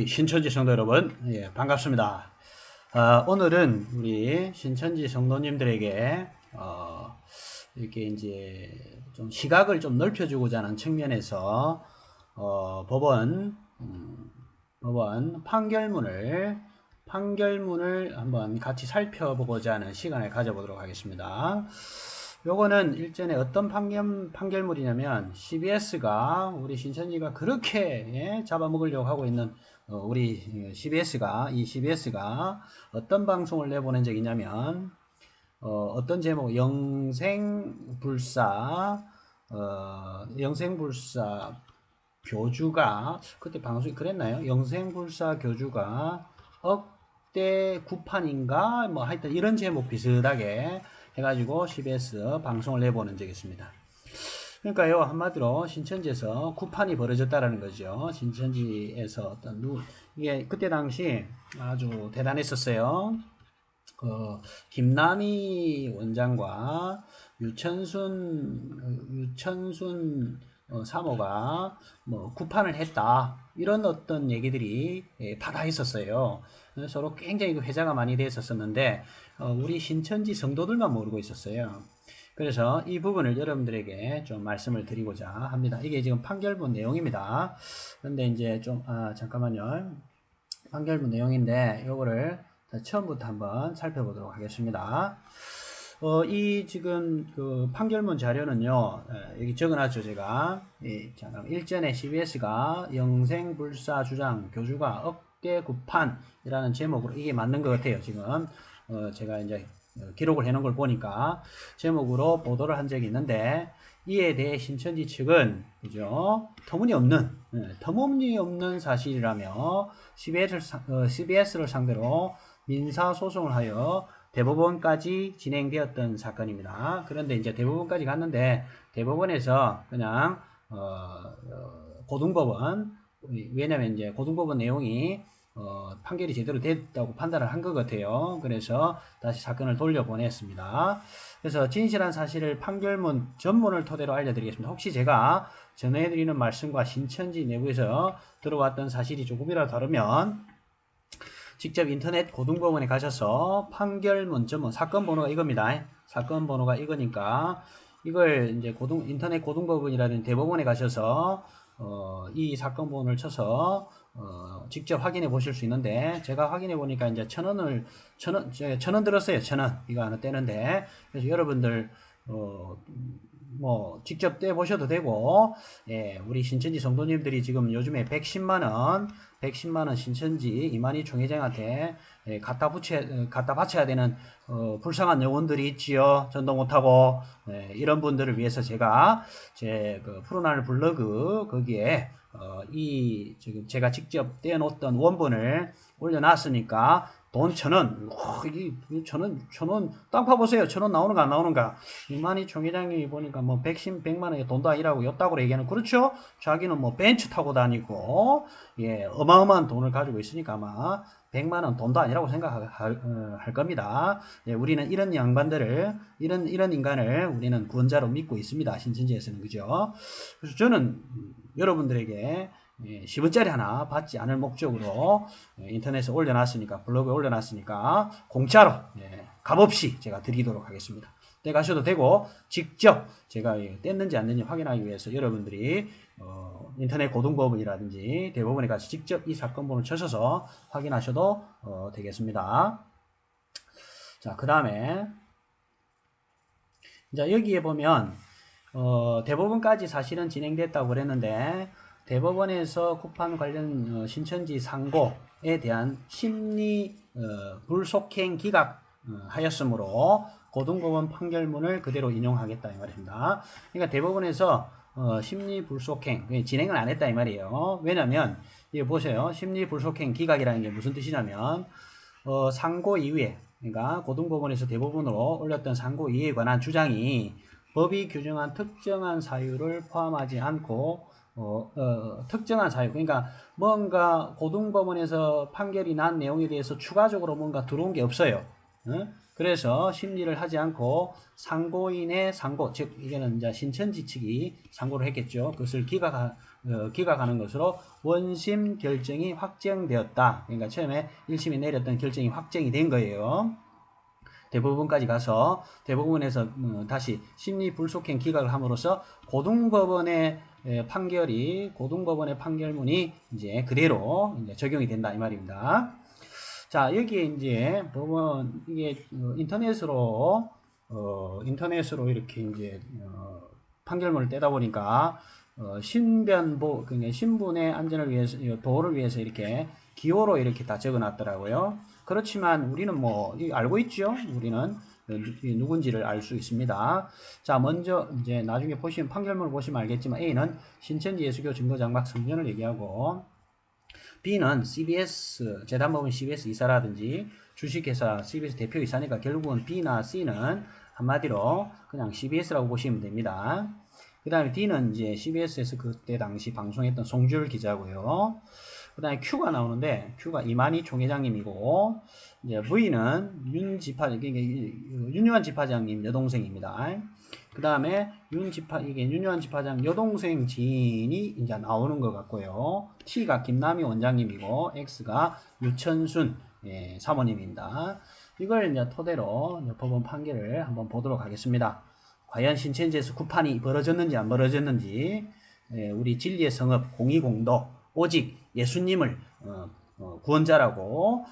신천지 성도 여러분, 예, 반갑습니다. 오늘은 우리 신천지 성도님들에게 이렇게 이제 좀 시각을 좀 넓혀주고자 하는 측면에서 법원 판결문을 한번 같이 살펴보고자 하는 시간을 가져보도록 하겠습니다. 요거는 일전에 어떤 판결물이냐면 CBS가 우리 신천지가 그렇게 잡아먹으려고 하고 있는 우리 CBS가 어떤 방송을 내보낸 적이 있냐면 어떤 제목 영생불사 교주가 그때 방송이 그랬나요? 영생불사 교주가 억대 구판인가 뭐 하여튼 이런 제목 비슷하게 해가지고 CBS 방송을 내보낸 적이 있습니다. 그러니까요, 한마디로 신천지에서 구판이 벌어졌다라는 거죠. 신천지에서 이게 그때 당시 아주 대단했었어요. 김남희 원장과 유천순 사모가 뭐 구판을 했다, 이런 어떤 얘기들이 다다 있었어요. 서로 굉장히 회자가 많이 됐었었는데 우리 신천지 성도들만 모르고 있었어요. 그래서 이 부분을 여러분들에게 좀 말씀을 드리고자 합니다. 이게 지금 판결문 내용입니다. 그런데 이제 잠깐만요. 판결문 내용인데 요거를 처음부터 한번 살펴보도록 하겠습니다. 이 지금 그 판결문 자료는요, 여기 적어놨죠, 제가. 잠깐, 일전에 CBS가 영생불사 주장 교주가 억대 구판이라는 제목으로, 이게 맞는 것 같아요, 지금. 제가 이제 기록을 해놓은 걸 보니까 제목으로 보도를 한 적이 있는데, 이에 대해 신천지 측은 그죠, 터무니없는 사실이라며 CBS를 상대로 민사소송을 하여 대법원까지 진행되었던 사건입니다. 그런데 이제 대법원까지 갔는데 대법원에서 그냥 고등법원, 왜냐면 이제 고등법원 내용이 판결이 제대로 됐다고 판단을 한 것 같아요. 그래서 다시 사건을 돌려보냈습니다. 그래서 진실한 사실을 판결문 전문을 토대로 알려드리겠습니다. 혹시 제가 전해드리는 말씀과 신천지 내부에서 들어왔던 사실이 조금이라도 다르면 직접 인터넷 고등법원에 가셔서 판결문 전문, 사건 번호가 이겁니다. 사건 번호가 이거니까 이걸 이제 인터넷 고등법원이라든지 대법원에 가셔서 이 사건 번호를 쳐서 직접 확인해 보실 수 있는데, 제가 확인해 보니까 이제 1,000원 들었어요. 1,000원. 이거 하나 떼는데. 그래서 여러분들 뭐 직접 떼보셔도 되고, 예, 우리 신천지 성도님들이 지금 요즘에 110만원 신천지 이만희 총회장한테 갖다 바쳐야 되는 불쌍한 영혼들이 있지요. 전도 못하고. 이런 분들을 위해서 제가 제 그 푸른하늘 블로그 거기에 지금 제가 직접 떼어놓았던 원본을 올려놨으니까 돈 1,000원, 천원, 땅 파보세요. 1,000원 나오는가, 안 나오는가. 이만희 총회장이 보니까 뭐 100만원이 돈도 아니라고 였다고 얘기하는, 그렇죠? 자기는 뭐 벤츠 타고 다니고, 예, 어마어마한 돈을 가지고 있으니까 아마 100만원 돈도 아니라고 생각할 겁니다. 예, 우리는 이런 양반들을, 이런 인간을 우리는 구원자로 믿고 있습니다. 신천지에서는, 그죠? 그래서 저는 여러분들에게 10원짜리 하나 받지 않을 목적으로 인터넷에 올려놨으니까, 블로그에 올려놨으니까 공짜로 값없이 제가 드리도록 하겠습니다. 떼가셔도 되고, 직접 제가 뗐는지 안 뗐는지 확인하기 위해서 여러분들이 인터넷 고등법원이라든지 대법원에 가서 직접 이 사건 번호를 쳐셔서 확인하셔도 되겠습니다. 자, 그 다음에 이제 여기에 보면 대법원까지 사실은 진행됐다고 그랬는데, 대법원에서 쿠판 관련 신천지 상고에 대한 심리 불속행 기각하였으므로 고등법원 판결문을 그대로 인용하겠다 이 말입니다. 그러니까 대법원에서 심리 불속행 진행을 안 했다 이 말이에요. 왜냐면 이거 보세요. 심리 불속행 기각이라는 게 무슨 뜻이냐면 상고 이후에, 그러니까 고등법원에서 대법원으로 올렸던 상고 이후에 관한 주장이 법이 규정한 특정한 사유를 포함하지 않고 특정한 사유, 그러니까 뭔가 고등법원에서 판결이 난 내용에 대해서 추가적으로 뭔가 들어온 게 없어요. 그래서 심리를 하지 않고 상고인의 상고, 즉 이게는 이제 신천지 측이 상고를 했겠죠. 그것을 기각하는 것으로 원심 결정이 확정되었다. 그러니까 처음에 1심이 내렸던 결정이 확정이 된 거예요. 대법원까지 가서 대법원에서 다시 심리 불속행 기각을 함으로써 고등법원의 판결문이 이제 그대로 이제 적용이 된다 이 말입니다. 자, 여기에 이제 법원 이게 인터넷으로 이렇게 이제 판결문을 떼다 보니까 그러니까 신분의 안전을 위해서 보호를 위해서 이렇게 기호로 이렇게 다 적어놨더라고요. 그렇지만 우리는 뭐 알고 있죠. 우리는 누군지를 알 수 있습니다. 자, 먼저 이제 나중에 보시면 판결문을 보시면 알겠지만 A는 신천지 예수교 증거장막 성전을 얘기하고 B는 CBS 재단법인 CBS 이사라든지 주식회사 CBS 대표이사니까 결국은 B나 C는 한마디로 그냥 CBS라고 보시면 됩니다. 그 다음에 D는 이제 CBS에서 그때 당시 방송했던 송주열 기자고요. 그 다음에 Q가 나오는데 Q가 이만희 총회장님이고 이제 V는 윤요한 집화장님 여동생입니다. 그 다음에 윤요한 집화장 여동생 지인이 이제 나오는 것 같고요. T가 김남희 원장님이고 X가 유천순 사모님입니다. 이걸 이제 토대로 이제 법원 판결을 한번 보도록 하겠습니다. 과연 신천지에서 구판이 벌어졌는지 안 벌어졌는지 우리 진리의 성읍 공의공도 오직 예수님을 구원자라고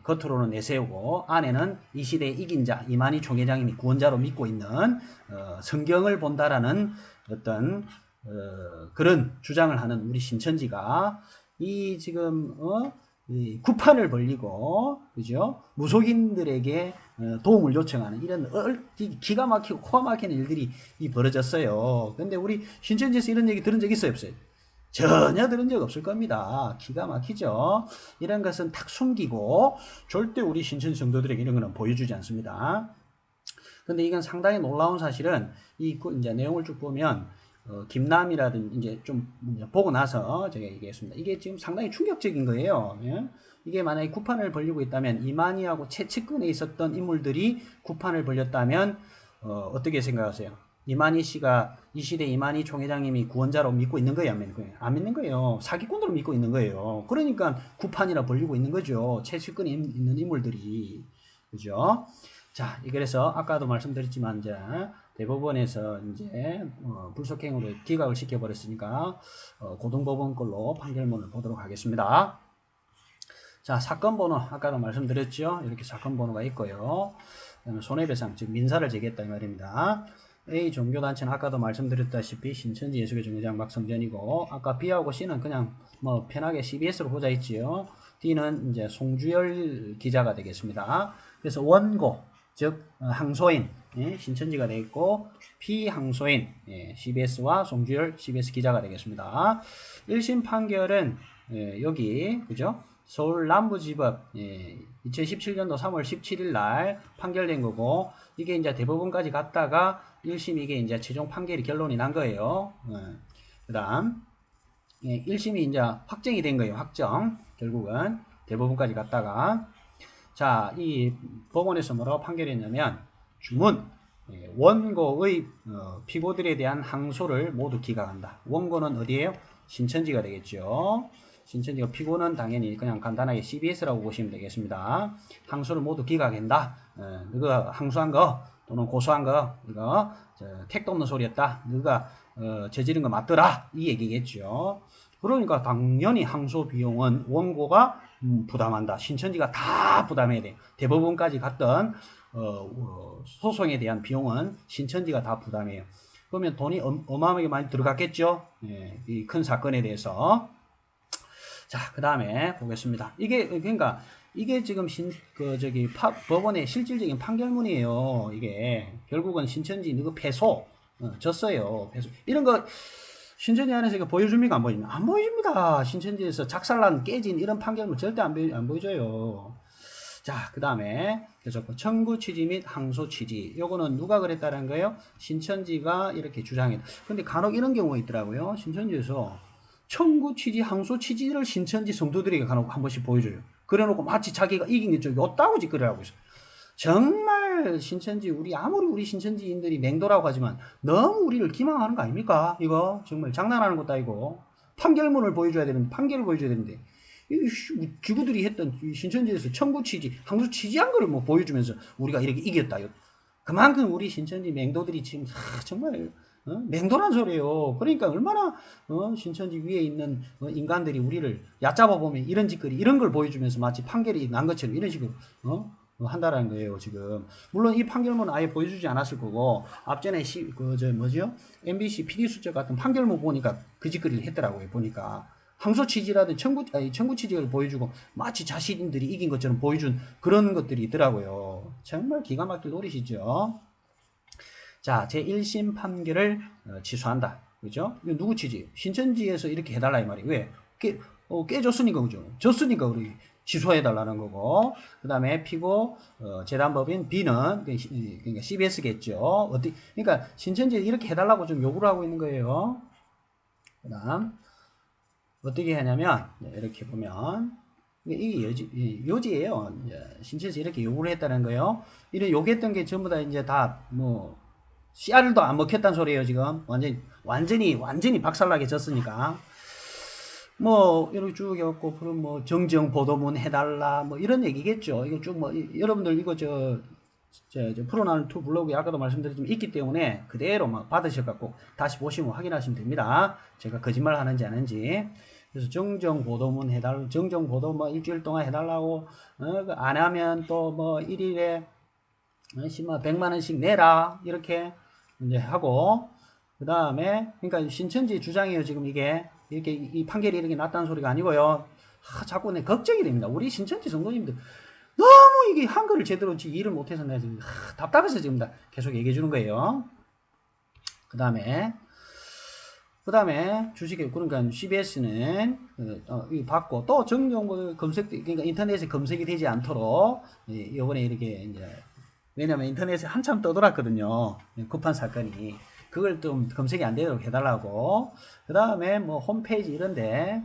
겉으로는 내세우고 안에는 이 시대의 이긴 자 이만희 총회장님이 구원자로 믿고 있는 성경을 본다라는 어떤 그런 주장을 하는 우리 신천지가 이 지금 이 구판을 벌리고 그죠? 무속인들에게 도움을 요청하는 이런 기가 막히고 코가 막히는 일들이 벌어졌어요. 근데 우리 신천지에서 이런 얘기 들은 적 있어요, 없어요? 전혀 들은 적 없을 겁니다. 기가 막히죠. 이런 것은 탁 숨기고 절대 우리 신천지 성도들에게 이런 거는 보여주지 않습니다. 근데 이건 상당히 놀라운 사실은 이제 내용을 쭉 보면 김남이라든지 이제 좀 보고 나서 제가 얘기했습니다. 이게 지금 상당히 충격적인 거예요. 예? 이게 만약에 구판을 벌리고 있다면 이만희하고 최측근에 있었던 인물들이 구판을 벌렸다면 어떻게 생각하세요? 이만희 씨가 이 시대 이만희 총회장님이 구원자로 믿고 있는 거예요? 안 믿는 거예요? 안 믿는 거예요. 사기꾼으로 믿고 있는 거예요. 그러니까 구판이라 벌리고 있는 거죠. 최측근에 있는 인물들이. 그죠? 자, 그래서 아까도 말씀드렸지만 이제 대법원에서 이제 불속행으로 기각을 시켜버렸으니까 고등법원 걸로 판결문을 보도록 하겠습니다. 자, 사건 번호 아까도 말씀드렸죠. 이렇게 사건 번호가 있고요. 손해배상 즉 민사를 제기했다 이 말입니다. A 종교단체는 아까도 말씀드렸다시피 신천지 예수교 증거장막 성전이고 아까 B하고 C는 그냥 뭐 편하게 CBS로 보자 했지요. D는 이제 송주열 기자가 되겠습니다. 그래서 원고 즉 항소인 신천지가 되어 있고 피항소인 CBS와 송주열 CBS 기자가 되겠습니다. 1심 판결은 여기 그죠? 서울 남부지법 2017년도 3월 17일 날 판결된 거고 이게 이제 대법원까지 갔다가 1심 이게 이제 최종 판결이 결론이 난 거예요. 그다음 1심이 이제 확정이 된 거예요. 확정. 결국은 대법원까지 갔다가 자, 이 법원에서 뭐라고 판결했냐면 주문 원고의 피고들에 대한 항소를 모두 기각한다. 원고는 어디예요? 신천지가 되겠죠. 신천지가 피고는 당연히 그냥 간단하게 CBS라고 보시면 되겠습니다. 항소를 모두 기각한다. 너가 항소한 거 또는 고소한 거 이거 택도 없는 소리였다. 너가 저지른 거 맞더라. 이 얘기겠죠. 그러니까 당연히 항소 비용은 원고가 부담한다. 신천지가 다 부담해야 돼. 대법원까지 갔던 소송에 대한 비용은 신천지가 다 부담해요. 그러면 돈이 어마어마하게 많이 들어갔겠죠. 이 큰 사건에 대해서. 자, 그 다음에 보겠습니다. 그러니까 이게 지금 법원의 실질적인 판결문이에요. 이게 결국은 신천지 누구 패소 졌어요. 패소 이런 거 신천지 안에서 이거 보여줍니까? 안 보여줍니까? 안 보여줍니다. 신천지에서 작살난 깨진 이런 판결문 절대 안 보여줘요. 자, 그 다음에 청구 취지 및 항소 취지. 요거는 누가 그랬다는 거예요? 신천지가 이렇게 주장했다. 근데 간혹 이런 경우가 있더라고요. 신천지에서 청구 취지, 항소 취지를 신천지 성도들에게 간혹 한 번씩 보여줘요. 그래놓고 마치 자기가 이긴 게 저기 없다고 짓거리를 하고 있어요. 정말 신천지 아무리 우리 신천지인들이 맹도라고 하지만 너무 우리를 기망하는 거 아닙니까? 이거 정말 장난하는 것도 아니고 판결문을 보여줘야 되는데, 판결을 보여줘야 되는데, 지구들이 했던 신천지에서 청구 취지, 항소 취지한 거를 뭐 보여주면서 우리가 이렇게 이겼다. 그만큼 우리 신천지 맹도들이 지금 정말 맹도란 소리예요. 그러니까 얼마나 신천지 위에 있는 인간들이 우리를 얕잡아 보면 이런 짓거리, 이런 걸 보여주면서 마치 판결이 난 것처럼 이런 식으로 한다라는 거예요. 지금 물론 이 판결문은 아예 보여주지 않았을 거고, 앞전에 MBC PD 수첩 같은 판결문 보니까 그 짓거리를 했더라고요. 보니까 항소 취지라든 청구 취지를 보여주고 마치 자신들이 이긴 것처럼 보여준 그런 것들이 있더라고요. 정말 기가 막힐 노릇이죠. 자, 제1심 판결을 취소한다. 그죠? 이거 누구 취지? 신천지에서 이렇게 해달라 이 말이에요. 왜? 깨졌으니까, 그죠? 졌으니까 우리 취소해달라는 거고, 그 다음에 피고 재단법인 B는 그러니까 CBS겠죠. 그러니까 신천지에 이렇게 해달라고 좀 요구를 하고 있는 거예요. 그 다음 어떻게 하냐면 이렇게 보면 이게 요지예요. 신천지 이렇게 요구를 했다는 거예요. 이런 요구했던 게 전부 다 이제 다 뭐 씨알도 안 먹혔단 소리예요. 지금 완전히 박살나게 졌으니까. 뭐 이렇게 쭉 해갖고 그럼 뭐 정정 보도문 해달라 뭐 이런 얘기겠죠. 이거 쭉 뭐 여러분들 이거 저 프로나는 투 블로그에 아까도 말씀드렸지만 있기 때문에 그대로 막 받으셔갖고 다시 보시면 확인하시면 됩니다. 제가 거짓말 하는지 아닌지. 그래서 정정 보도문 해달라, 정정 보도 뭐 일주일 동안 해달라고, 안 하면 또 뭐 1일에 100만 원씩 내라 이렇게 이제 하고, 그 다음에 그러니까 신천지 주장이에요. 지금 이게 이렇게 이 판결이 이렇게 났다는 소리가 아니고요. 자꾸 내 걱정이 됩니다. 우리 신천지 성도님들 너무 이게 한글을 제대로 일을 못해서 내가 지금 답답해서 지금 다 계속 얘기해 주는 거예요. 그 다음에 주식에, 그러니까 CBS는 받고 또 정정 그러니까 인터넷에 검색이 되지 않도록 이번에 이렇게 이제, 왜냐면 인터넷에 한참 떠돌았거든요. 급한 사건이. 그걸 좀 검색이 안 되도록 해달라고. 그 다음에 뭐 홈페이지 이런데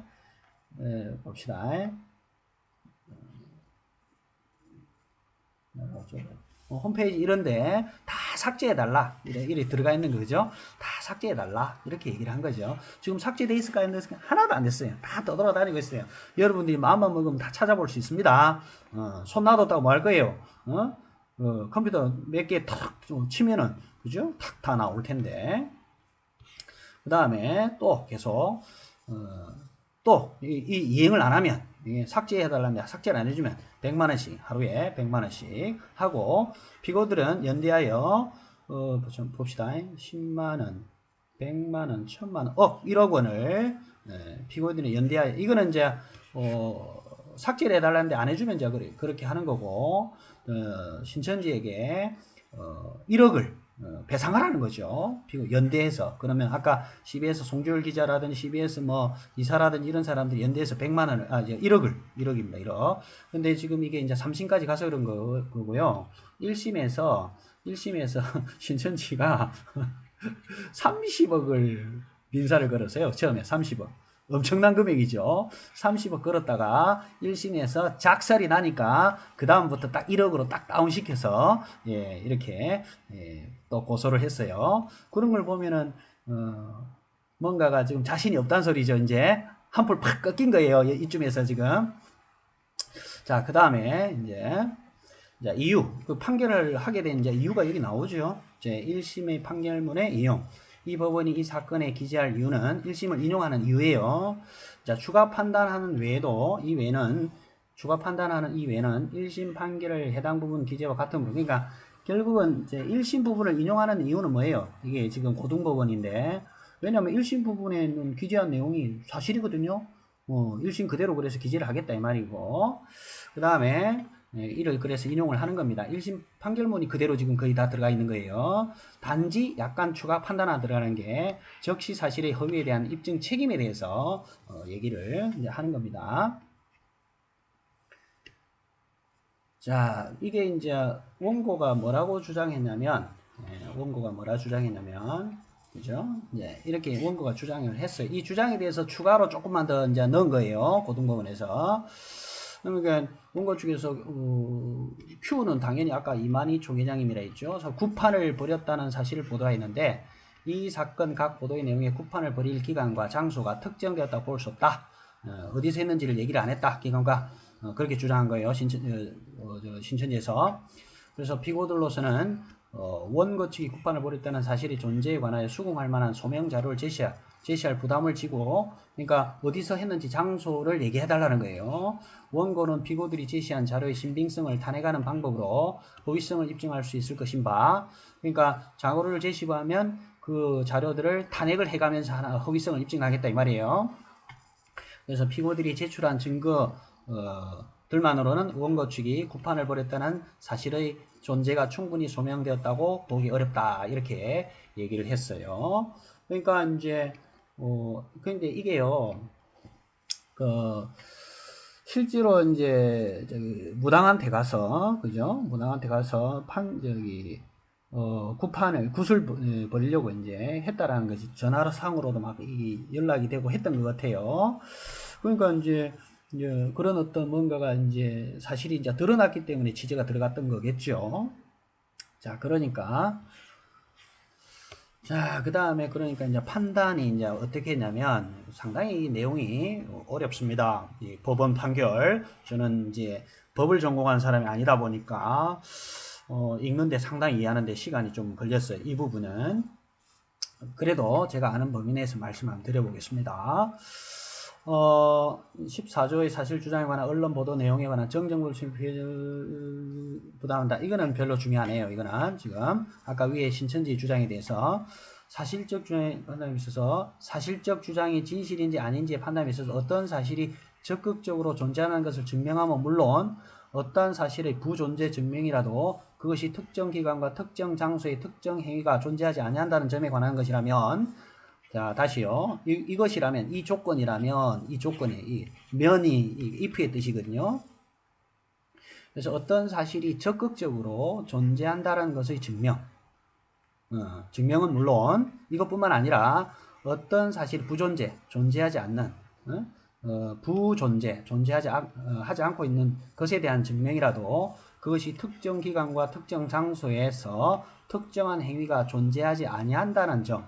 봅시다. 홈페이지 이런데 다 삭제해달라 이래 들어가 있는 거죠. 다 삭제해달라 이렇게 얘기를 한 거죠. 지금 삭제돼 있을까요? 안 됐을까요? 하나도 안 됐어요. 다 떠돌아다니고 있어요. 여러분들이 마음만 먹으면 다 찾아볼 수 있습니다. 손 놔뒀다고 뭐 할 거예요? 컴퓨터 몇 개 탁 치면은 그죠? 탁 다 나올 텐데. 그 다음에 또 계속 또 이 이행을 안 하면 삭제해달라는데 삭제를 안 해주면 100만원씩 하루에 100만원씩 하고, 피고들은 연대하여 봅시다. 10만원 100만원 1000만원 1억 원을 피고들은 연대하여, 이거는 이제 삭제를 해달라는데 안 해주면 이제 그렇게 하는 거고, 신천지에게 1억을 배상하라는 거죠. 연대해서. 그러면 아까 CBS 송주열 기자라든지 CBS 뭐 이사라든지 이런 사람들이 연대해서 100만 원을, 1억입니다. 1억. 근데 지금 이게 이제 3심까지 가서 그런 거고요. 1심에서 신천지가 30억을 민사를 걸었어요. 처음에 30억. 엄청난 금액이죠. 30억 걸었다가 1심에서 작살이 나니까 그 다음부터 딱 1억으로 딱 다운시켜서 이렇게 또 고소를 했어요. 그런 걸 보면은 뭔가가 지금 자신이 없다는 소리죠. 이제 한풀 팍 꺾인 거예요. 이쯤에서 지금. 자, 그 다음에 이제 이유, 그 판결을 하게 된 이제 이유가 여기 나오죠. 이제 1심의 판결문의 이용. 이 법원이 이 사건에 기재할 이유는 1심을 인용하는 이유예요. 자, 추가 판단하는 외에도 추가 판단하는 이외에는 1심 판결을 해당 부분 기재와 같은 부분. 그러니까 결국은 이제 1심 부분을 인용하는 이유는 뭐예요? 이게 지금 고등법원인데, 왜냐하면 1심 부분에는 기재한 내용이 사실이거든요. 1심 그대로 그래서 기재를 하겠다 이 말이고, 그 다음에 이를 그래서 인용을 하는 겁니다. 1심 판결문이 그대로 지금 거의 다 들어가 있는 거예요. 단지 약간 추가 판단안 들어가는 게 적시 사실의 허위에 대한 입증 책임에 대해서 얘기를 이제 하는 겁니다. 자, 이게 이제 원고가 뭐라고 주장했냐면, 그죠? 이렇게 원고가 주장을 했어요. 이 주장에 대해서 추가로 조금만 더 이제 넣은 거예요. 고등법원에서. 그러니까 원고 측에서 Q는 당연히 아까 이만희 총회장님이라 했죠. 그래서 구판을 벌였다는 사실을 보도했는데, 이 사건 각 보도의 내용에 구판을 벌일 기간과 장소가 특정되었다고 볼 수 없다. 어디서 했는지를 얘기를 안 했다. 기관과 그렇게 주장한 거예요. 신천지에서. 그래서 피고들로서는 원고 측이 구판을 벌였다는 사실의 존재에 관하여 수긍할 만한 소명 자료를 제시할 부담을 지고, 그러니까 어디서 했는지 장소를 얘기해달라는 거예요. 원고는 피고들이 제시한 자료의 신빙성을 탄핵하는 방법으로 허위성을 입증할 수 있을 것인가. 그러니까 자료를 제시하면 그 자료들을 탄핵을 해가면서 허위성을 입증하겠다 이 말이에요. 그래서 피고들이 제출한 증거 들만으로는 원고 측이 구판을 벌였다는 사실의 존재가 충분히 소명되었다고 보기 어렵다 이렇게 얘기를 했어요. 그러니까 이제 근데 이게요, 실제로 이제 무당한테 가서, 그죠? 무당한테 가서 굿을 벌이려고 이제 했다라는 것이 전화상으로도 막 연락이 되고 했던 것 같아요. 그러니까 이제 그런 어떤 뭔가가 이제 사실이 이제 드러났기 때문에 취재가 들어갔던 거겠죠. 자, 그러니까. 자, 그 다음에 그러니까 이제 판단이 이제 어떻게 했냐면 상당히 이 내용이 어렵습니다. 이 법원 판결. 저는 이제 법을 전공한 사람이 아니다 보니까 읽는데 상당히 이해하는데 시간이 좀 걸렸어요. 이 부분은. 그래도 제가 아는 범위 내에서 말씀 한번 드려보겠습니다. 14조의 사실 주장에 관한 언론 보도 내용에 관한 정정불신 부담한다. 이거는 별로 중요하네요. 이거는 지금 아까 위에 신천지 주장에 대해서 사실적 주장에 판단에 있어서 사실적 주장이 진실인지 아닌지의 판단에 있어서 어떤 사실이 적극적으로 존재하는 것을 증명하면 물론 어떠한 사실의 부존재 증명이라도 그것이 특정 기관과 특정 장소의 특정 행위가 존재하지 아니한다는 점에 관한 것이라면, 자, 다시요. 이것이라면, 이 조건이라면, 이 조건이, 이 면이 if의 뜻이거든요. 그래서 어떤 사실이 적극적으로 존재한다는 것의 증명. 증명은 물론 이것뿐만 아니라 어떤 사실 존재하지 않는, 존재하지 않고 있는 것에 대한 증명이라도 그것이 특정 기관과 특정 장소에서 특정한 행위가 존재하지 아니한다는 점,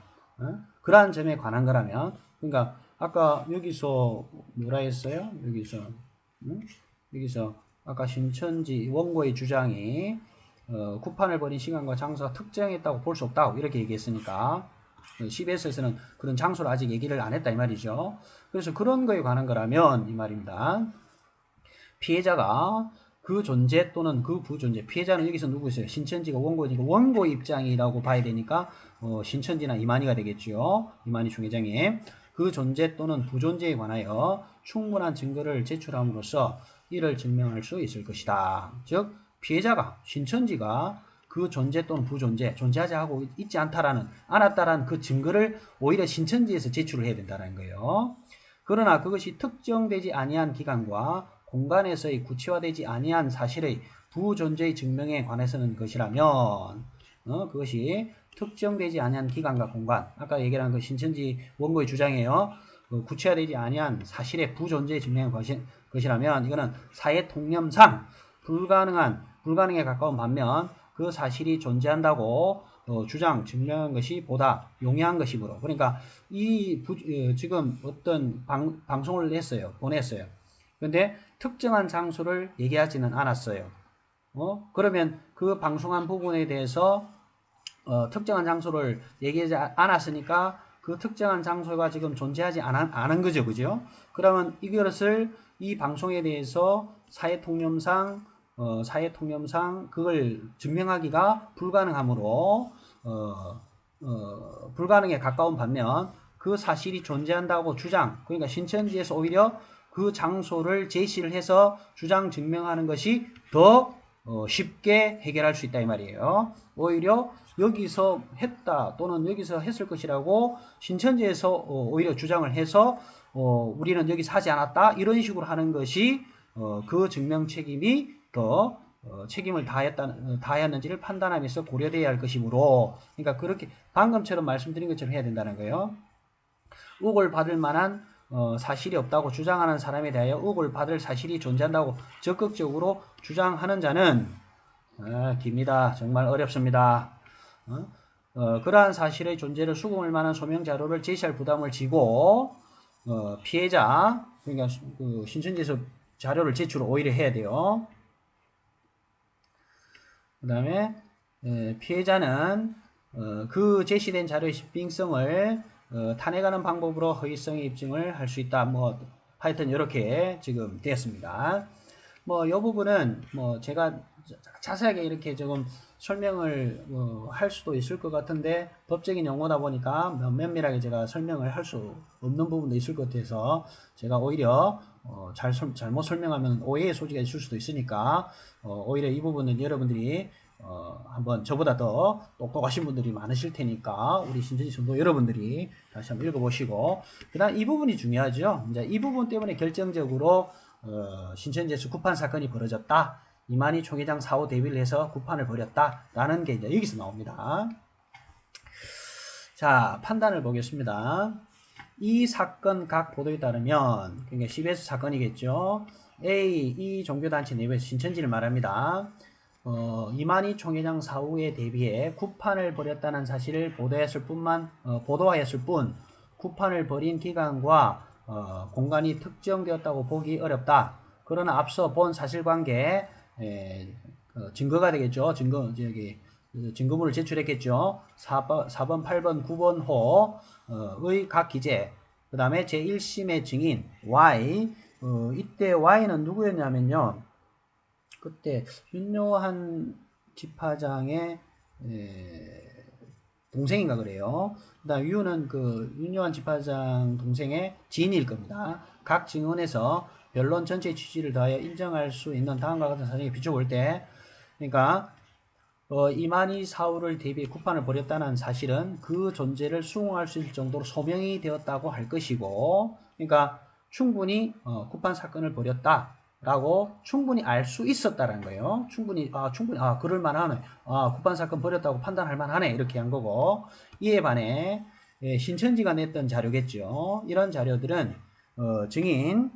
그러한 점에 관한 거라면, 그러니까 아까 여기서 뭐라 했어요? 여기서 아까 신천지 원고의 주장이 구판을 벌인 시간과 장소가 특정했다고 볼 수 없다고 이렇게 얘기했으니까 10에서는 그런 장소를 아직 얘기를 안 했다 이 말이죠. 그래서 그런 거에 관한 거라면 이 말입니다. 피해자가 그 존재 또는 그 부존재, 피해자는 여기서 누구였어요? 신천지가 원고니까 원고 입장이라고 봐야 되니까 신천지나 이만희가 되겠죠. 이만희 총회장이 그 존재 또는 부존재에 관하여 충분한 증거를 제출함으로써 이를 증명할 수 있을 것이다. 즉 피해자가 신천지가 그 존재 또는 부존재, 존재하지 하고 있지 않았다라는 그 증거를 오히려 신천지에서 제출을 해야 된다는 거예요. 그러나 그것이 특정되지 아니한 기간과 공간에서의 구체화되지 아니한 사실의 부존재의 증명에 관해서는 것이라면 그것이 특정되지 아니한 기간과 공간, 아까 얘기한 그 신천지 원고의 주장이에요. 구체화되지 아니한 사실의 부존재의 증명에 것이라면 이거는 사회 통념상 불가능에 가까운 반면 그 사실이 존재한다고 증명한 것이 보다 용이한 것이므로. 그러니까 지금 어떤 방송을 보냈어요. 그런데 특정한 장소를 얘기하지는 않았어요. 그러면 그 방송한 부분에 대해서 특정한 장소를 얘기하지 않았으니까 그 특정한 장소가 지금 존재하지 않은 거죠. 그죠? 그러면 이것을 이 방송에 대해서 사회 통념상 그걸 증명하기가 불가능하므로 불가능에 가까운 반면 그 사실이 존재한다고 그러니까 신천지에서 오히려 그 장소를 제시를 해서 주장 증명하는 것이 더 쉽게 해결할 수 있다 이 말이에요. 오히려 여기서 했다 또는 여기서 했을 것이라고 신천지에서 오히려 주장을 해서 우리는 여기서 하지 않았다 이런 식으로 하는 것이 그 증명 책임이 더 책임을 다했는지를 판단하면서 고려되어야 할 것이므로, 그러니까 그렇게 방금처럼 말씀드린 것처럼 해야 된다는 거예요. 의혹을 받을 만한 사실이 없다고 주장하는 사람에 대하여 의혹을 받을 사실이 존재한다고 적극적으로 주장하는 자는 깁니다. 정말 어렵습니다. 그러한 사실의 존재를 수긍할 만한 소명 자료를 제시할 부담을 지고 피해자 그러니까 그 신천지에서 자료를 제출을 오히려 해야 돼요. 그 다음에 피해자는 그 제시된 자료의 신빙성을 탄핵하는 방법으로 허위성의 입증을 할 수 있다. 뭐 하여튼 이렇게 지금 되었습니다. 뭐 이 부분은 뭐 제가 자세하게 이렇게 조금 설명을 할 수도 있을 것 같은데 법적인 용어다 보니까 면밀하게 제가 설명을 할 수 없는 부분도 있을 것 같아서 제가 오히려 잘못 설명하면 오해의 소지가 있을 수도 있으니까 오히려 이 부분은 여러분들이 한번 저보다 더 똑똑하신 분들이 많으실 테니까 우리 신천지 성도 여러분들이 다시 한번 읽어보시고 그 다음 이 부분이 중요하죠. 이제 이 부분 때문에 결정적으로 신천지에서 구판 사건이 벌어졌다. 이만희 총회장 사후 대비를 해서 구판을 벌였다라는 게 이제 여기서 나옵니다. 자, 판단을 보겠습니다. 이 사건 각 보도에 따르면 그러니까 CBS 사건이겠죠. 이 종교단체 내부에서 신천지를 말합니다. 이만희 총회장 사후에 대비해 구판을 벌였다는 사실을 보도하였을 뿐 구판을 벌인 기간과 공간이 특정되었다고 보기 어렵다. 그러나 앞서 본 사실관계 증거가 되겠죠. 증거물을 제출했겠죠. 4번, 8번, 9번 호의 각 기재 그 다음에 제1심의 증인 Y 이때 Y는 누구였냐면요. 그때 윤요한 집화장의 동생인가 그래요. 그다음 U는 그 윤요한 집화장 동생의 지인일 겁니다. 각 증언에서 변론 전체 취지를 다하여 인정할 수 있는 다음과 같은 사정에 비춰볼 때, 그러니까 이만희 사후를 대비해 구판을 벌였다는 사실은 그 존재를 수긍할 수 있을 정도로 소명이 되었다고 할 것이고, 그러니까 충분히 구판 사건을 벌였다라고 충분히 알 수 있었다라는 거예요. 충분히 그럴 만하네. 구판 사건 벌였다고 판단할 만하네. 이렇게 한 거고, 이에 반해 신천지가 냈던 자료겠죠. 이런 자료들은 증인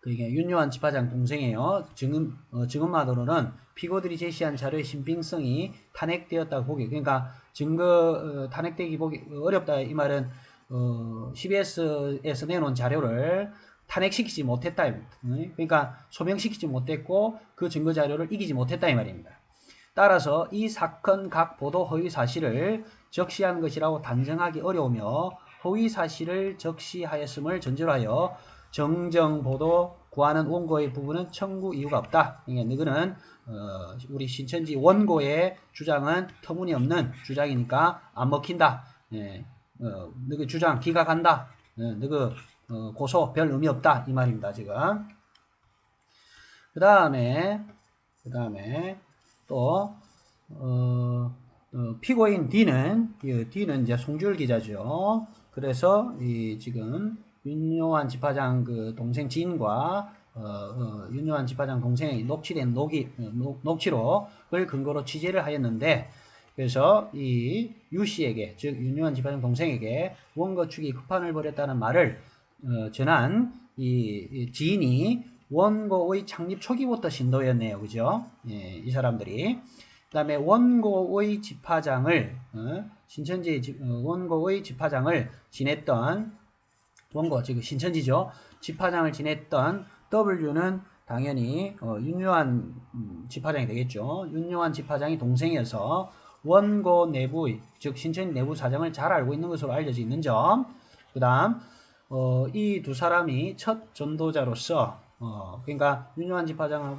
그게 윤요한 집화장 동생이에요. 증언만으로는 피고들이 제시한 자료의 신빙성이 탄핵되었다고 보기. 그러니까 증거 탄핵되기 보기 어렵다 이 말은 CBS에서 내놓은 자료를 탄핵시키지 못했다. 그러니까 소명시키지 못했고 그 증거 자료를 이기지 못했다 이 말입니다. 따라서 이 사건 각 보도 허위 사실을 적시한 것이라고 단정하기 어려우며 허위 사실을 적시하였음을 전제로 하여 정정 보도 구하는 원고의 부분은 청구 이유가 없다. 너희는 우리 신천지 원고의 주장은 터무니없는 주장이니까 안 먹힌다. 너희 주장 기각한다. 너희 고소 별 의미 없다. 이 말입니다. 지금. 그 다음에 또 피고인 D는 이제 송주열 기자죠. 그래서 지금 윤요한 집화장 그 동생 지인과 윤요한 집화장 동생이 녹취된 녹취록을 근거로 취재를 하였는데, 그래서 이 유씨에게 즉 윤요한 집화장 동생에게 원고 측이 급판을 벌였다는 말을 전한 이 지인이 원고의 창립 초기부터 신도였네요. 그죠? 이 사람들이. 그 다음에 원고의 집화장을 신천지 원고의 집화장을 지냈던 원고 즉 신천지죠. 집화장을 지냈던 W는 당연히 윤요한 집화장이 되겠죠. 윤요한 집화장이 동생이어서 원고 내부의 즉 신천지 내부 사정을 잘 알고 있는 것으로 알려져 있는 점. 그 다음 이 두 사람이 첫 전도자로서 그러니까 윤요한 집화장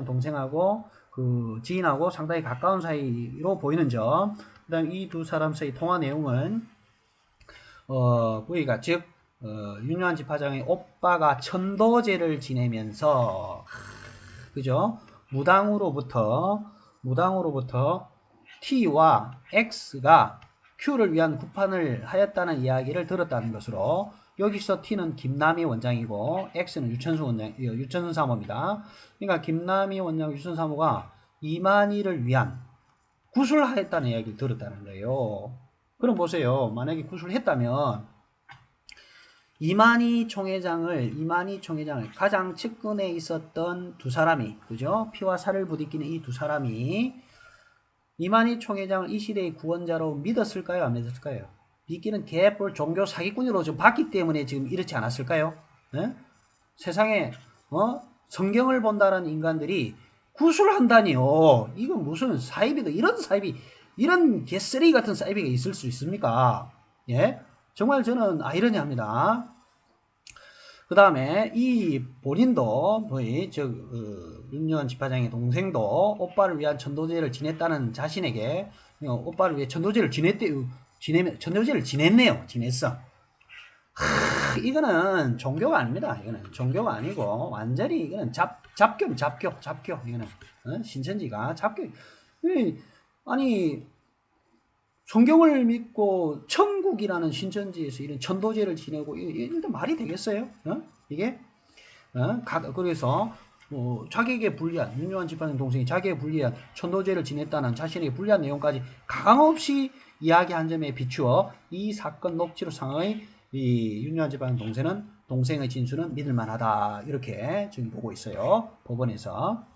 동생하고 그 지인하고 상당히 가까운 사이로 보이는 점. 그 다음 이 두 사람 사이 통화 내용은 부위가 즉 윤요한 집화장의 오빠가 천도제를 지내면서 그죠? 무당으로부터 T와 X가 Q를 위한 구판을 하였다는 이야기를 들었다는 것으로, 여기서 T는 김남희 원장이고 X는 유천순 사모입니다. 그러니까 김남희 원장, 유천순 사모가 이만희를 위한 구술하였다는 이야기를 들었다는 거예요. 그럼 보세요. 만약에 구술을 했다면 이만희 총회장을 가장 측근에 있었던 두 사람이, 그죠? 피와 살을 부딪히는 이 두 사람이 이만희 총회장을 이 시대의 구원자로 믿었을까요? 안 믿었을까요? 믿기는 개뿔 종교 사기꾼으로 좀 봤기 때문에 지금 이렇지 않았을까요? 예? 세상에 성경을 본다는 인간들이 구술한다니요. 이건 무슨 사이비도 이런 사이비 이런 개쓰레기 같은 사이비가 있을 수 있습니까? 예? 정말 저는 아이러니합니다. 그 다음에 이 본인도 윤여한 집화장의 동생도 오빠를 위한 천도제를 지냈다는 자신에게 오빠를 위해 천도제를 지냈네요. 지냈어. 이거는 종교가 아닙니다. 이거는 종교가 아니고 완전히 이거는 잡교. 이거는 신천지가 잡교. 아니 성경을 믿고 천국이라는 신천지에서 이런 천도제를 지내고 이게 말이 되겠어요? 이게 그래서 자기에게 불리한 윤여한 집사님 동생이 자기에게 불리한 천도제를 지냈다는 자신에게 불리한 내용까지 가감없이 이야기한 점에 비추어 이 사건 녹취록 상의 이 윤여한 집사님 동생의 진술은 믿을만하다 이렇게 지금 보고 있어요. 법원에서.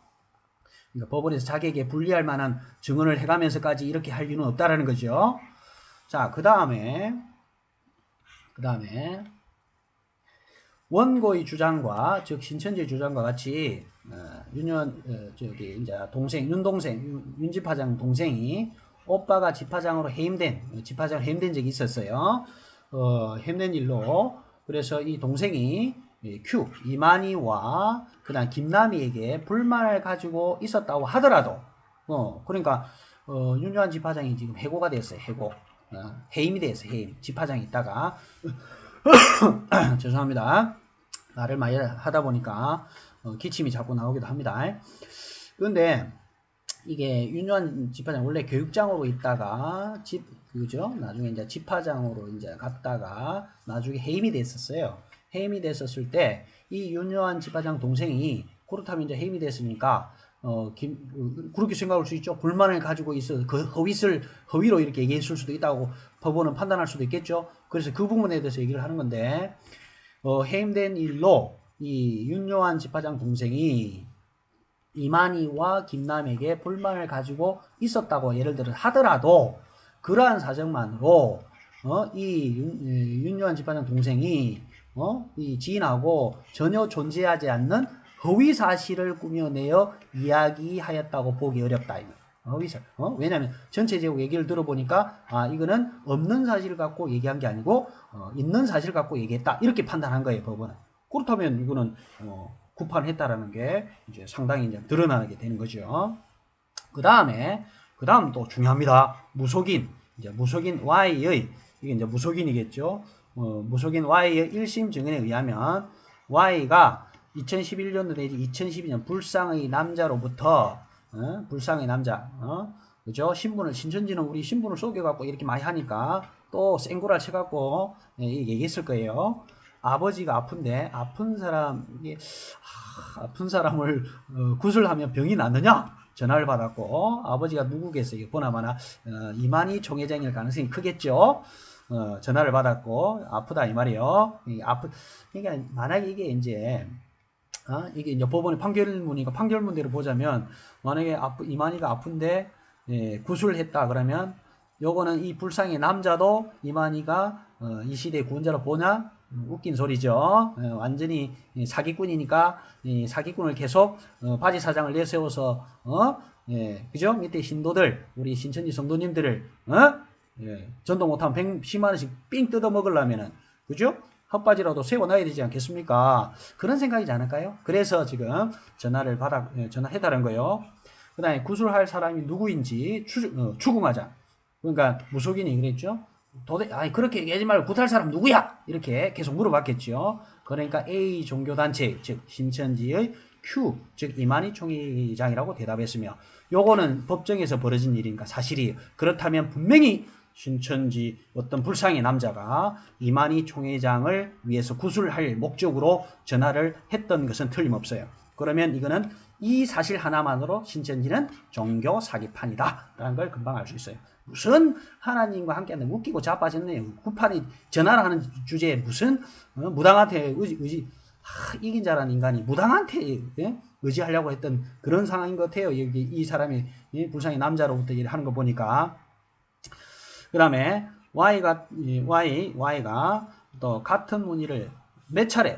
그러니까 법원에서 자기에게 불리할 만한 증언을 해가면서까지 이렇게 할 이유는 없다라는 거죠. 자, 그 다음에 원고의 주장과 즉 신천지의 주장과 같이 윤 집화장 동생이 오빠가 집화장으로 해임된 적이 있었어요. 해임된 일로 그래서 이 동생이 이만희와 그다음 김남희에게 불만을 가지고 있었다고 하더라도 그러니까 윤여한 집화장이 지금 해고가 됐어요. 해임이 됐어요. 해임. 집화장이 있다가 죄송합니다. 말을 많이 하다 보니까 기침이 자꾸 나오기도 합니다. 그런데 이게 윤여한 집화장 원래 교육장으로 있다가 나중에 이제 집화장으로 이제 갔다가 나중에 해임이 됐었어요. 해임이 됐었을 때 이 윤여한 집화장 동생이 그렇다면 이제 해임이 됐으니까 그렇게 생각할 수 있죠. 불만을 가지고 있어 그 허위로 이렇게 얘기했을 수도 있다고 법원은 판단할 수도 있겠죠. 그래서 그 부분에 대해서 얘기를 하는 건데 해임된 일로 이 윤여한 집화장 동생이 이만희와 김남에게 불만을 가지고 있었다고 예를 들어 하더라도 그러한 사정만으로 이 윤여한 집화장 동생이 이 지인하고 전혀 존재하지 않는 허위 사실을 꾸며내어 이야기하였다고 보기 어렵다. 왜냐하면 전체적으로 얘기를 들어보니까 이거는 없는 사실을 갖고 얘기한 게 아니고 있는 사실을 갖고 얘기했다. 이렇게 판단한 거예요, 법원은. 그렇다면 이거는 구판했다라는 게 이제 상당히 이제 드러나게 되는 거죠. 그다음 또 중요합니다. 무속인 Y의 이게 이제 무속인이겠죠. 무속인 Y의 1심 증언에 의하면 Y가 2011년도 내지 2012년 불상의 남자로부터 불상의 남자 그죠? 신천지는 우리 신분을 속여갖고 이렇게 많이 하니까 또 생구랄 쳐갖고 얘기했을 거예요. 아버지가 아픈데 아픈 사람을 구술하면 병이 낫느냐? 전화를 받았고 아버지가 누구겠어요? 보나마나 이만희 총회장일 가능성이 크겠죠. 전화를 받았고 아프다 이 말이요. 그러니까 만약에 이게 이제 법원의 판결문이니까 판결문대로 보자면 만약에 이만희가 아픈데 구술을 했다 그러면 요거는 이 불상의 남자도 이만희가 이 시대의 구원자로 보냐? 웃긴 소리죠. 완전히 사기꾼이니까 사기꾼을 계속 바지 사장을 내세워서 그죠? 밑에 신도들 우리 신천지 성도님들을 전도 못하면 110만원씩 삥 뜯어 먹으려면은 그죠? 헛바지라도 세워놔야 되지 않겠습니까? 그런 생각이지 않을까요? 그래서 지금 전화해달라는 거예요. 그 다음에 구술할 사람이 누구인지 추궁하자. 그러니까 무속인이 그랬죠. 그렇게 얘기하지 말고 구탈 사람 누구야? 이렇게 계속 물어봤겠죠. 그러니까 A 종교단체, 즉 신천지의 Q, 즉 이만희 총회장이라고 대답했으며 요거는 법정에서 벌어진 일이니까 사실이에요. 그렇다면 분명히 신천지 어떤 불상의 남자가 이만희 총회장을 위해서 구술할 목적으로 전화를 했던 것은 틀림없어요. 그러면 이거는 이 사실 하나만으로 신천지는 종교 사기판이다 라는 걸 금방 알 수 있어요. 무슨 하나님과 함께하는 웃기고 자빠졌네요. 구판이 전화를 하는 주제에 무슨 무당한테 이긴 자라는 인간이 무당한테 예? 의지하려고 했던 그런 상황인 것 같아요. 여기 이 사람이 예? 불쌍히 남자로부터 일을 하는 거 보니까. 그 다음에 Y가 또 같은 문의를 몇 차례, 5,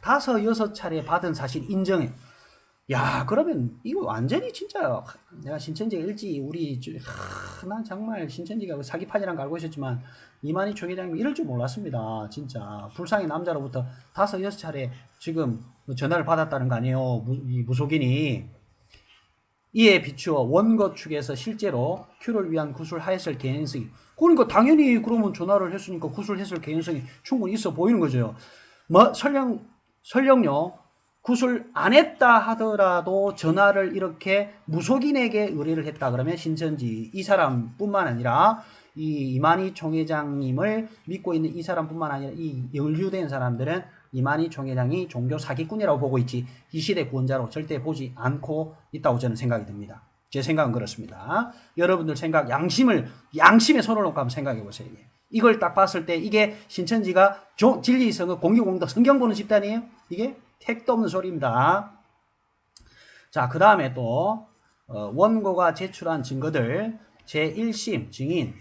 6차례 받은 사실 인정해. 야, 그러면 이거 완전히 진짜 내가 신천지가 일찍 난 정말 신천지가 사기판이란 거 알고 있었지만 이만희 총회장님 이럴 줄 몰랐습니다. 진짜 불쌍히 남자로부터 5, 6차례 지금 전화를 받았다는 거 아니에요. 이 무속인이. 이에 비추어 원고 측에서 실제로 Q를 위한 구술하였을 개연성이, 그러니까 당연히 그러면 전화를 했으니까 구술했을 개연성이 충분히 있어 보이는 거죠. 뭐 설령요 구술 안 했다 하더라도 전화를 이렇게 무속인에게 의뢰를 했다 그러면 신천지 이 사람뿐만 아니라 이 이만희 총회장님을 믿고 있는 이 사람뿐만 아니라 이 연루된 사람들은 이만희 총회장이 종교 사기꾼이라고 보고 있지 이 시대 구원자로 절대 보지 않고 있다고 저는 생각이 듭니다. 제 생각은 그렇습니다. 여러분들 생각, 양심에 손을 놓고 한번 생각해 보세요. 이걸 딱 봤을 때 이게 신천지가 진리성의 공유공덕 성경 보는 집단이에요? 이게 택도 없는 소리입니다. 자, 그 다음에 또 원고가 제출한 증거들 제1심 증인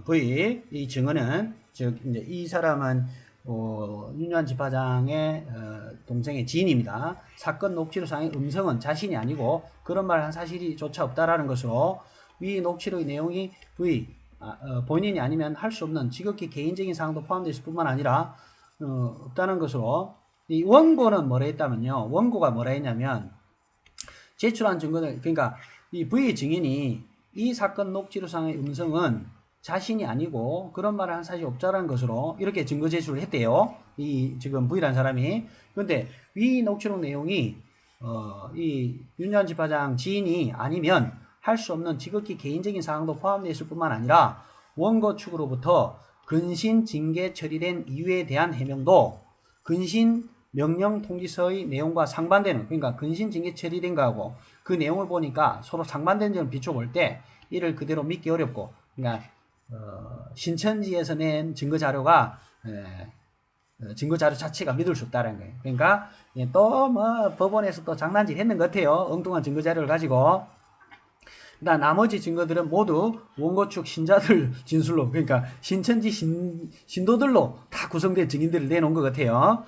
V 이 증언은 즉 이제 이 사람은 윤유한 집화장의 동생의 지인입니다. 사건 녹취록상의 음성은 자신이 아니고 그런 말을 한 사실이 조차 없다라는 것으로 위 녹취록의 내용이 V 본인이 아니면 할 수 없는 지극히 개인적인 사항도 포함되어 있을 뿐만 아니라 없다는 것으로 이 원고는 뭐라 했다면요. 원고가 뭐라 했냐면 제출한 증거를 그러니까 이 V 증인이 이 사건 녹취록상의 음성은 자신이 아니고 그런 말을 한 사실이 없다는 것으로 이렇게 증거 제출을 했대요. 이 지금 V라는 사람이. 그런데 위 녹취록 내용이 이 윤유한 집화장 지인이 아니면 할 수 없는 지극히 개인적인 사항도 포함되어 있을 뿐만 아니라 원고 측으로부터 근신 징계 처리된 이유에 대한 해명도 근신 명령 통지서의 내용과 상반되는, 그러니까 근신 징계 처리된 거하고 그 내용을 보니까 서로 상반되는 점을 비춰볼 때 이를 그대로 믿기 어렵고, 그러니까 신천지에서 낸 증거 자료가 증거 자료 자체가 믿을 수 없다는 거예요. 그러니까 또 뭐 법원에서 또 장난질 했는 것 같아요. 엉뚱한 증거 자료를 가지고. 그다음 나머지 증거들은 모두 원고 측 신자들 진술로, 그러니까 신천지 신도들로 다 구성된 증인들을 내놓은 것 같아요.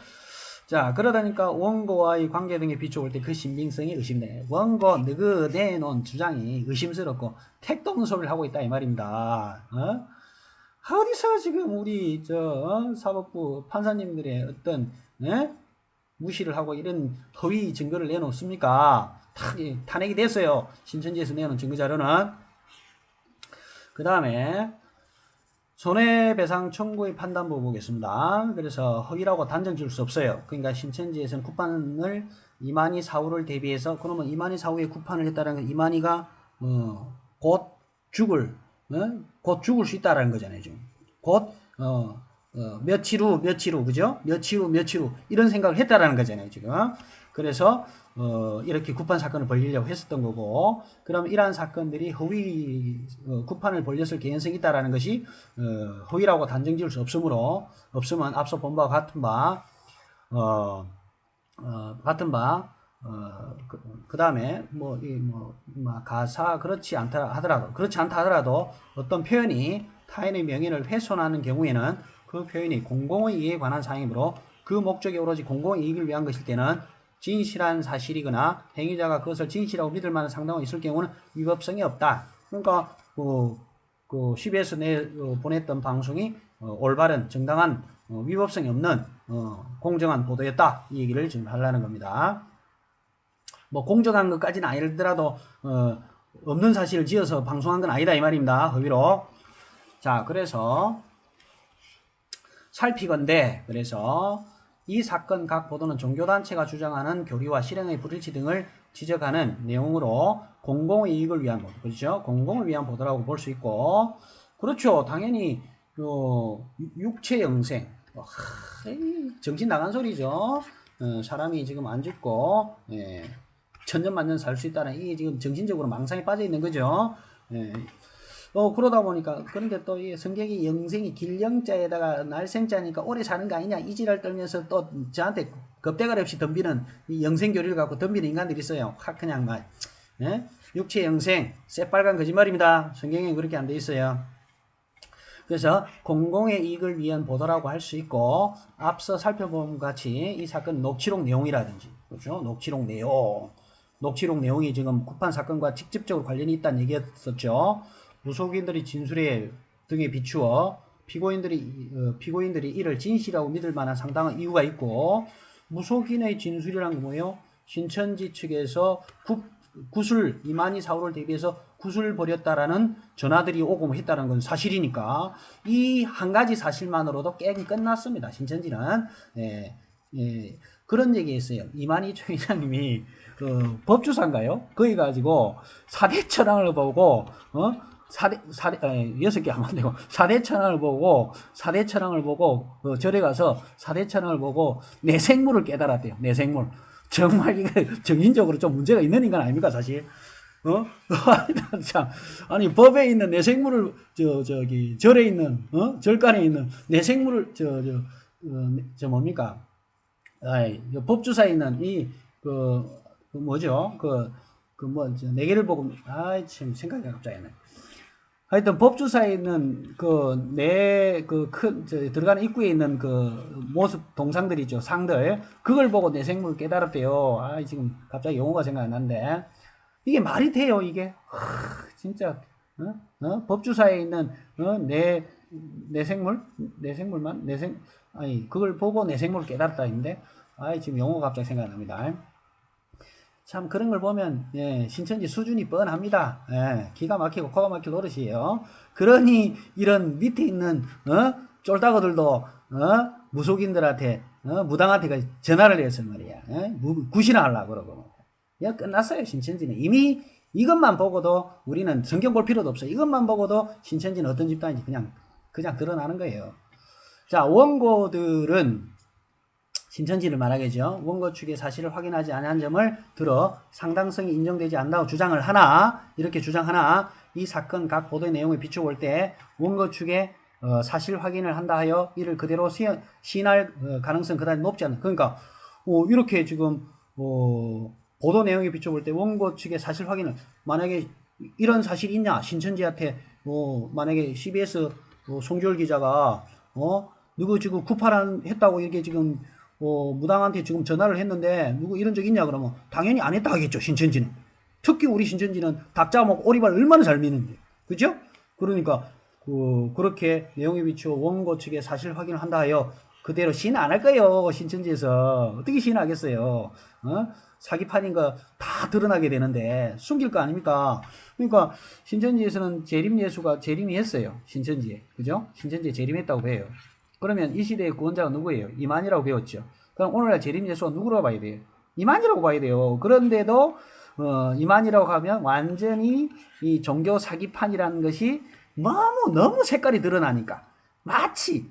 자, 그러다니까 원고와의 관계 등에 비춰볼 때 그 신빙성이 의심돼. 원고 너그 내놓은 주장이 의심스럽고 택도 없는 소리를 하고 있다 이 말입니다. 어디서 지금 우리 사법부 판사님들의 어떤 무시를 하고 이런 허위 증거를 내놓습니까? 탄핵이 됐어요. 신천지에서 내놓은 증거자료는. 그 다음에 손해배상 청구의 판단부 보겠습니다. 그래서 허위라고 단정 지을 수 없어요. 그러니까 신천지에서는 구판을 이만희 사후를 대비해서, 그러면 이만희 사후에 구판을 했다는 건 이만희가 곧 죽을 수 있다라는 거잖아요. 지금 곧 며칠 후 그죠? 며칠 후 이런 생각을 했다라는 거잖아요. 지금. 그래서 이렇게 구판 사건을 벌리려고 했었던 거고, 그럼 이러한 사건들이 허위 구판을 벌렸을 개연성이 있다라는 것이 허위라고 단정 지을 수 없으면 앞서 본 바와 그 다음에 가사 그렇지 않다 하더라도 어떤 표현이 타인의 명예를 훼손하는 경우에는 그 표현이 공공의 이익에 관한 사항이므로 그 목적이 오로지 공공의 이익을 위한 것일 때는 진실한 사실이거나 행위자가 그것을 진실이라고 믿을 만한 상당히 있을 경우는 위법성이 없다. 그러니까 CBS 내 보냈던 방송이 올바른 정당한 위법성이 없는 공정한 보도였다. 이 얘기를 지금 하려는 겁니다. 뭐 공정한 것까지는 아니더라도 없는 사실을 지어서 방송한 건 아니다 이 말입니다. 허위로. 자, 그래서 살피건대, 그래서 이 사건 각 보도는 종교단체가 주장하는 교리와 실행의 불일치 등을 지적하는 내용으로 공공의 이익을 위한 보도, 그렇죠? 공공을 위한 보도라고 볼 수 있고, 그렇죠. 당연히 육체 영생, 정신 나간 소리죠. 사람이 지금 안 죽고 천년만년 살 수 있다는, 이게 지금 정신적으로 망상에 빠져 있는 거죠. 그러다 보니까, 그런데 또 이 성경이 영생이 길영자에다가 날생자니까 오래 사는 거 아니냐 이지랄 떨면서 또 저한테 겁대가리 없이 덤비는 이 영생교리를 갖고 덤비는 인간들이 있어요. 확 그냥 막 예? 육체 영생 새빨간 거짓말입니다. 성경에 그렇게 안 돼 있어요. 그래서 공공의 이익을 위한 보도라고 할 수 있고 앞서 살펴본 같이 이 사건 녹취록 내용이라든지 그렇죠? 녹취록 내용이 지금 쿠판 사건과 직접적으로 관련이 있다는 얘기였었죠. 무속인들이 진술에 등에 비추어 피고인들이 이를 진실이라고 믿을 만한 상당한 이유가 있고 무속인의 진술이란 게 뭐예요? 신천지 측에서 구술 이만희 사후를 대비해서 구슬 벌였다라는 전화들이 오고 했다는 건 사실이니까 이 한 가지 사실만으로도 게임이 끝났습니다. 신천지는 그런 얘기했어요. 이만희 총회장님이 그 법주사인가요? 거기 가지고 사대천왕을 보고 6개 하면 안 되고 사대천왕을 보고 절에 가서 사대천왕을 보고 내생물을 깨달았대요. 내생물. 정말 이거 정인적으로 좀 문제가 있는 인간 아닙니까 사실? 참 아니 법에 있는 내생물을 저기 절에 있는 절간에 있는 내생물을 뭡니까? 법주사에 있는 뭐죠? 네 개를 보고 참 생각이 갑자기 안 나요. 하여튼 법주사에 있는 들어가는 입구에 있는 모습 동상들이죠. 상들. 그걸 보고 내생물을 깨달았대요. 지금 갑자기 용어가 생각이 안 나는데. 이게 말이 돼요, 이게? 진짜, 법주사에 있는, 내생물만? 그걸 보고 내생물을 깨달았다 했는데, 지금 용어가 갑자기 생각이 납니다. 참 그런 걸 보면 신천지 수준이 뻔합니다. 기가 막히고 코가 막힐 노릇이에요. 그러니 이런 밑에 있는 쫄다거들도 무속인들한테 무당한테 전화를 해서 말이야. 구신하려고 그러고. 야 끝났어요. 신천지는 이미 이것만 보고도 우리는 성경 볼 필요도 없어요. 이것만 보고도 신천지는 어떤 집단인지 그냥 드러나는 거예요. 자, 원고들은 신천지를 말하겠죠. 원고 측의 사실을 확인하지 않은 점을 들어 상당성이 인정되지 않는다고 주장을 하나 이렇게 주장하나 이 사건 각 보도의 내용을 비춰볼 때 원고 측의 사실 확인을 한다 하여 이를 그대로 시인할 가능성 그다지 높지 않다. 그러니까 이렇게 지금 보도 내용에 비춰볼 때 원고 측의 사실 확인을 만약에 이런 사실이 있냐 신천지한테 만약에 CBS 송지열 기자가 누구 지금 구파란 했다고 이렇게 지금 무당한테 지금 전화를 했는데 누구 이런 적 있냐 그러면 당연히 안 했다 하겠죠. 신천지는. 특히 우리 신천지는 닭 잡아먹고 오리발 얼마나 잘 미는데. 그죠? 그러니까 그렇게 내용에 비추어 원고 측의 사실 확인을 한다 하여 그대로 시인 안 할 거예요. 신천지에서. 어떻게 시인하겠어요. 사기판인 거 다 드러나게 되는데 숨길 거 아닙니까? 그러니까 신천지에서는 재림이 했어요. 신천지에. 그죠? 신천지에 재림했다고 해요. 그러면 이 시대의 구원자가 누구예요? 이만희라고 배웠죠. 그럼 오늘날 재림 예수가 누구라고 봐야 돼요? 이만희라고 봐야 돼요. 그런데도 이만희라고 하면 완전히 이 종교 사기판이라는 것이 너무 색깔이 드러나니까 마치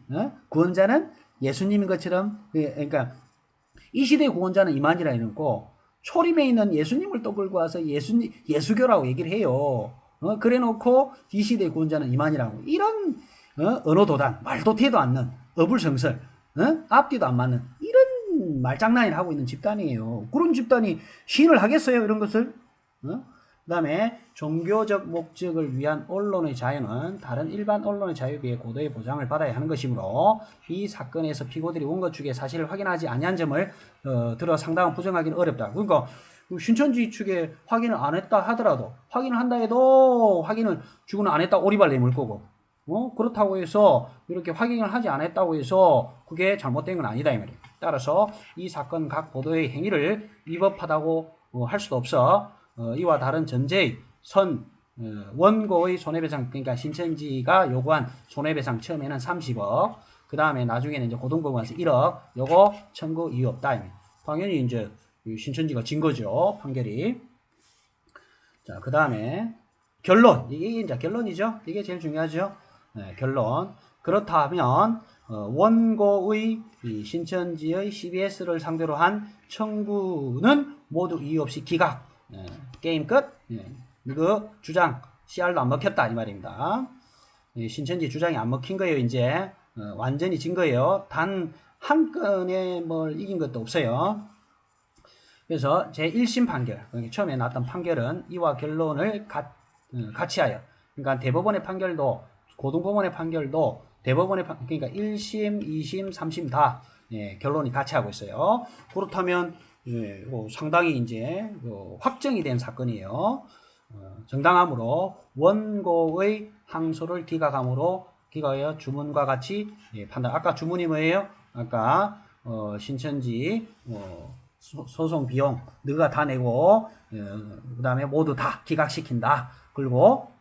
구원자는 예수님인 것처럼 그러니까 이 시대의 구원자는 이만희라 이러고 초림에 있는 예수님을 또 끌고 와서 예수교라고 얘기를 해요. 그래 놓고 이 시대의 구원자는 이만희라고 이런 언어도단, 말도 되도 않는, 어불성설, 앞뒤도 안 맞는, 이런 말장난을 하고 있는 집단이에요. 그런 집단이 시인을 하겠어요, 이런 것을? 그 다음에, 종교적 목적을 위한 언론의 자유는 다른 일반 언론의 자유에 비해 고도의 보장을 받아야 하는 것이므로, 이 사건에서 피고들이 원고 측의 사실을 확인하지 아니한 점을, 들어 상당한 부정하기는 어렵다. 그러니까, 신천지 측에 확인을 안 했다 하더라도, 확인을 한다 해도, 확인을 주고는 안 했다 오리발 내물 거고, 그렇다고 해서 이렇게 확인을 하지 않았다고 해서 그게 잘못된 건 아니다 이 말이에요. 따라서 이 사건 각 보도의 행위를 위법하다고 할 수도 없어 이와 다른 전제의 원고의 손해배상 그러니까 신천지가 요구한 손해배상 처음에는 30억 그 다음에 나중에는 이제 고등법원 가서 1억 요거 청구 이유 없다. 당연히 이제 신천지가 진 거죠 판결이. 자, 그 다음에 결론 이게 이제 결론이죠. 이게 제일 중요하죠. 결론. 그렇다면 원고의 신천지의 CBS를 상대로 한 청구는 모두 이유 없이 기각. 게임 끝. 이거 주장 CR도 안 먹혔다 이 말입니다. 신천지 주장이 안 먹힌 거예요. 이제 완전히 진 거예요. 단 한 건에 뭘 이긴 것도 없어요. 그래서 제1심 판결, 그러니까 처음에 나왔던 판결은 이와 결론을 같이 하여, 그러니까 대법원의 판결도 고등법원의 판결도 대법원의 그러니까 1심, 2심, 3심 다 결론이 같이 하고 있어요. 그렇다면 상당히 이제 확정이 된 사건이에요. 정당함으로 원고의 항소를 기각함으로 기각하여 주문과 같이 판단. 아까 주문이 뭐예요? 아까 신천지 소송 비용 너가 다 내고 그 다음에 모두 다 기각시킨다. 그리고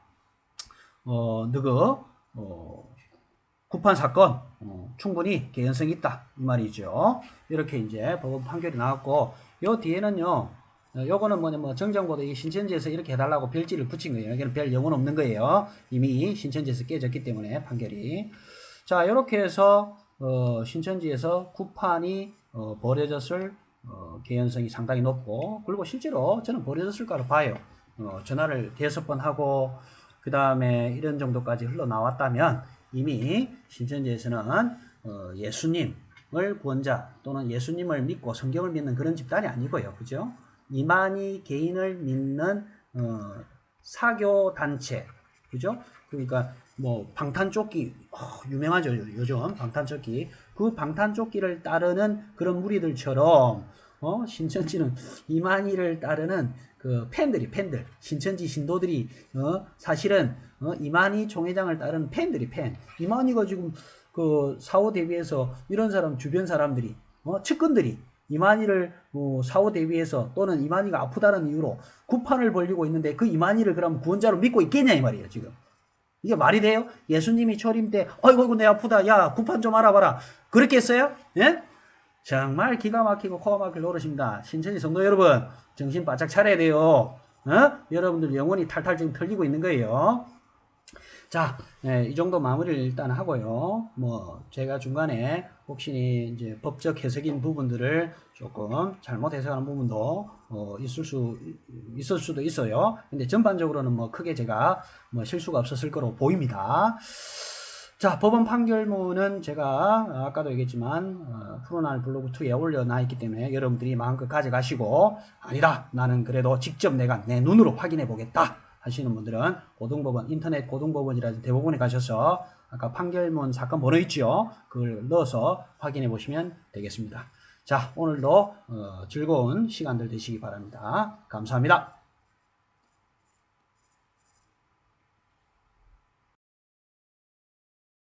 너가 구판 사건 충분히 개연성이 있다 이 말이죠. 이렇게 이제 법원 판결이 나왔고 요 뒤에는요. 요거는 뭐 정정보도 이 신천지에서 이렇게 해달라고 별지를 붙인 거예요. 여기는 별 영혼 없는 거예요. 이미 신천지에서 깨졌기 때문에 판결이. 자, 이렇게 해서 신천지에서 구판이 벌어졌을 개연성이 상당히 높고, 그리고 실제로 저는 벌어졌을 거로 봐요. 전화를 5번 하고 그 다음에 이런 정도까지 흘러나왔다면 이미 신천지에서는 예수님을 구원자 또는 예수님을 믿고 성경을 믿는 그런 집단이 아니고요. 그죠? 이만희 개인을 믿는 사교단체. 그죠? 그러니까 뭐 방탄조끼 유명하죠. 요즘 방탄조끼. 그 방탄조끼를 따르는 그런 무리들처럼 신천지는 이만희를 따르는 그 팬들 신천지 신도들이 사실은 이만희 총회장을 따르는 팬들이 이만희가 지금 그 사후 대비해서 이런 사람 주변 사람들이 측근들이 이만희를 사후 대비해서 또는 이만희가 아프다는 이유로 구판을 벌리고 있는데 그 이만희를 그럼 구원자로 믿고 있겠냐 이 말이에요. 지금 이게 말이 돼요? 예수님이 초림 때 어이구 내 아프다 야 구판 좀 알아봐라 그랬겠어요? 예? 정말 기가 막히고 코가 막힐 노릇입니다. 신천지 성도 여러분 정신 바짝 차려야 돼요. 여러분들 영혼이 탈탈 지금 털리고 있는 거예요. 자, 이 정도 마무리를 일단 하고요. 뭐 제가 중간에 혹시 이제 법적 해석인 부분들을 조금 잘못 해석하는 부분도 있을 수도 있어요. 근데 전반적으로는 뭐 크게 제가 뭐 실수가 없었을 거로 보입니다. 자, 법원 판결문은 제가 아까도 얘기했지만 프로날 블로그 2에 올려놔 있기 때문에 여러분들이 마음껏 가져가시고 아니다 나는 그래도 직접 내가 내 눈으로 확인해 보겠다 하시는 분들은 고등법원 인터넷 고등법원이라든지 대법원에 가셔서 아까 판결문 사건 번호 있죠. 그걸 넣어서 확인해 보시면 되겠습니다. 자, 오늘도 즐거운 시간들 되시기 바랍니다. 감사합니다.